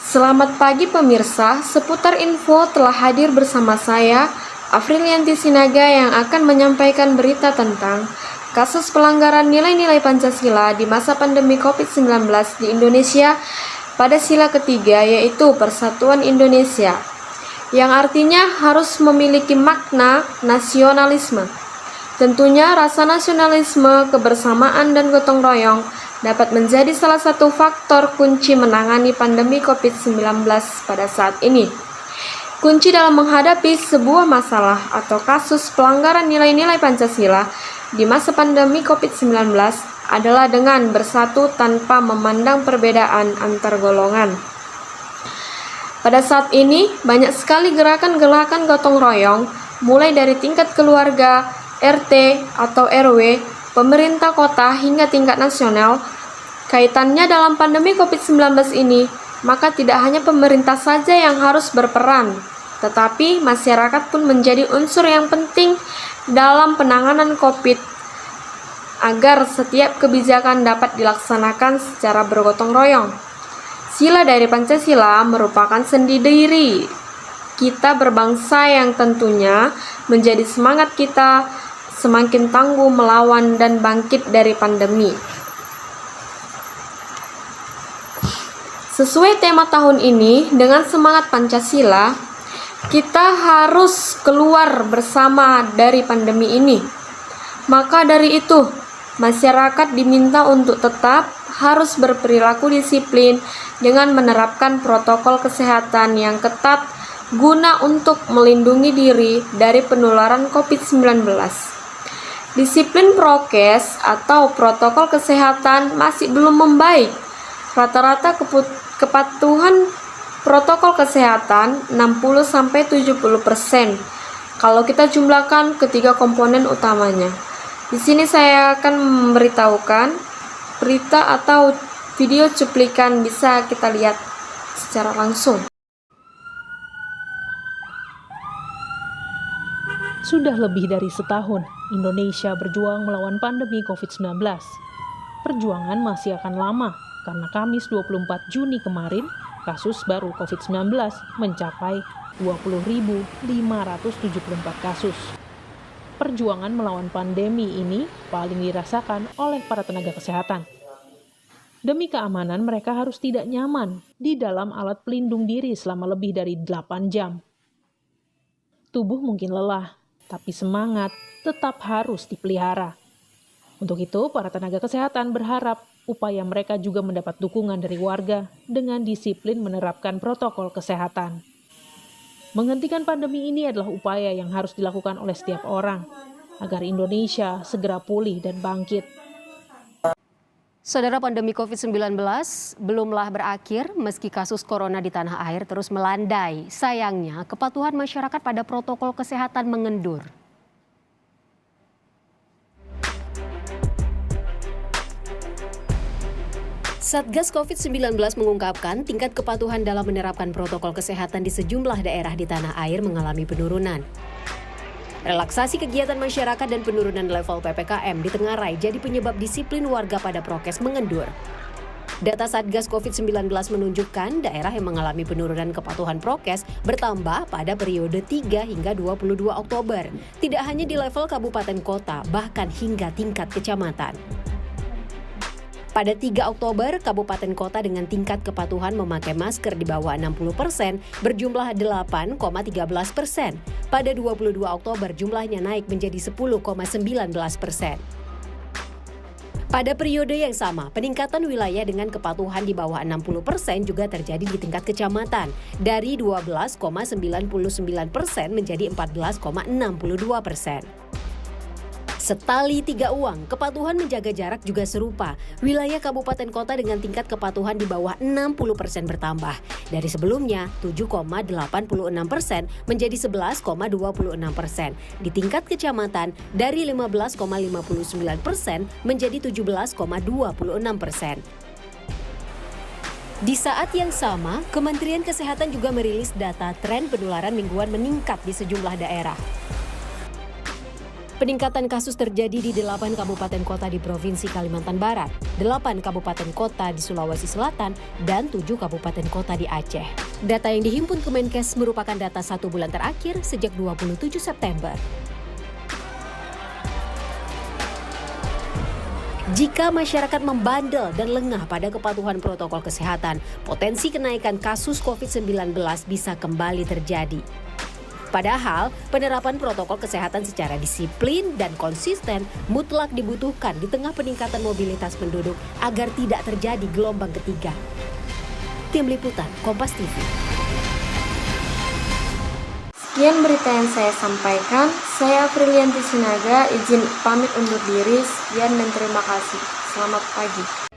Selamat pagi pemirsa, seputar info telah hadir bersama saya, Afrilianti Sinaga yang akan menyampaikan berita tentang kasus pelanggaran nilai-nilai Pancasila di masa pandemi COVID-19 di Indonesia pada sila ketiga yaitu Persatuan Indonesia, yang artinya harus memiliki makna nasionalisme. Tentunya rasa nasionalisme, kebersamaan, dan gotong royong dapat menjadi salah satu faktor kunci menangani pandemi COVID-19 pada saat ini. Kunci dalam menghadapi sebuah masalah atau kasus pelanggaran nilai-nilai Pancasila di masa pandemi COVID-19 adalah dengan bersatu tanpa memandang perbedaan antar golongan. Pada saat ini, banyak sekali gerakan-gerakan gotong royong, mulai dari tingkat keluarga, RT atau RW, pemerintah kota hingga tingkat nasional. Kaitannya dalam pandemi COVID-19 ini, maka tidak hanya pemerintah saja yang harus berperan, tetapi masyarakat pun menjadi unsur yang penting dalam penanganan COVID agar setiap kebijakan dapat dilaksanakan secara bergotong royong. Sila dari Pancasila merupakan sendi diri kita berbangsa yang tentunya menjadi semangat kita semakin tangguh melawan dan bangkit dari pandemi. Sesuai tema tahun ini, dengan semangat Pancasila, kita harus keluar bersama dari pandemi ini. Maka dari itu, masyarakat diminta untuk tetap harus berperilaku disiplin dengan menerapkan protokol kesehatan yang ketat guna untuk melindungi diri dari penularan COVID-19. Disiplin prokes atau protokol kesehatan masih belum membaik. Rata-rata kepatuhan protokol kesehatan 60-70% kalau kita jumlahkan ketiga komponen utamanya. Di sini saya akan memberitahukan berita atau video cuplikan, bisa kita lihat secara langsung. Sudah lebih dari setahun, Indonesia berjuang melawan pandemi COVID-19. Perjuangan masih akan lama, karena Kamis 24 Juni kemarin, kasus baru COVID-19 mencapai 20.574 kasus. Perjuangan melawan pandemi ini paling dirasakan oleh para tenaga kesehatan. Demi keamanan, mereka harus tidak nyaman di dalam alat pelindung diri selama lebih dari 8 jam. Tubuh mungkin lelah, tapi semangat tetap harus dipelihara. Untuk itu, para tenaga kesehatan berharap upaya mereka juga mendapat dukungan dari warga dengan disiplin menerapkan protokol kesehatan. Menghentikan pandemi ini adalah upaya yang harus dilakukan oleh setiap orang agar Indonesia segera pulih dan bangkit. Saudara, pandemi COVID-19 belumlah berakhir meski kasus corona di tanah air terus melandai. Sayangnya, kepatuhan masyarakat pada protokol kesehatan mengendur. Satgas COVID-19 mengungkapkan tingkat kepatuhan dalam menerapkan protokol kesehatan di sejumlah daerah di tanah air mengalami penurunan. Relaksasi kegiatan masyarakat dan penurunan level PPKM ditengarai jadi penyebab disiplin warga pada prokes mengendur. Data Satgas COVID-19 menunjukkan daerah yang mengalami penurunan kepatuhan prokes bertambah pada periode 3 hingga 22 Oktober. Tidak hanya di level kabupaten kota, bahkan hingga tingkat kecamatan. Pada 3 Oktober, kabupaten kota dengan tingkat kepatuhan memakai masker di bawah 60% berjumlah 8,13%. Pada 22 Oktober, jumlahnya naik menjadi 10,19%. Pada periode yang sama, peningkatan wilayah dengan kepatuhan di bawah 60% juga terjadi di tingkat kecamatan, dari 12,99% menjadi 14,62%. Setali 3 uang, kepatuhan menjaga jarak juga serupa. Wilayah kabupaten kota dengan tingkat kepatuhan di bawah 60% bertambah. Dari sebelumnya 7,86% menjadi 11,26%. Di tingkat kecamatan dari 15,59% menjadi 17,26%. Di saat yang sama, Kementerian Kesehatan juga merilis data tren penularan mingguan meningkat di sejumlah daerah. Peningkatan kasus terjadi di 8 kabupaten kota di Provinsi Kalimantan Barat, 8 kabupaten kota di Sulawesi Selatan, dan 7 kabupaten kota di Aceh. Data yang dihimpun Kemenkes merupakan data 1 bulan terakhir sejak 27 September. Jika masyarakat membandel dan lengah pada kepatuhan protokol kesehatan, potensi kenaikan kasus COVID-19 bisa kembali terjadi. Padahal, penerapan protokol kesehatan secara disiplin dan konsisten mutlak dibutuhkan di tengah peningkatan mobilitas penduduk agar tidak terjadi gelombang ketiga. Tim Liputan, Kompas TV. Sekian berita yang saya sampaikan. Saya Afrilianti Sinaga, izin pamit undur diri. Sekian dan terima kasih. Selamat pagi.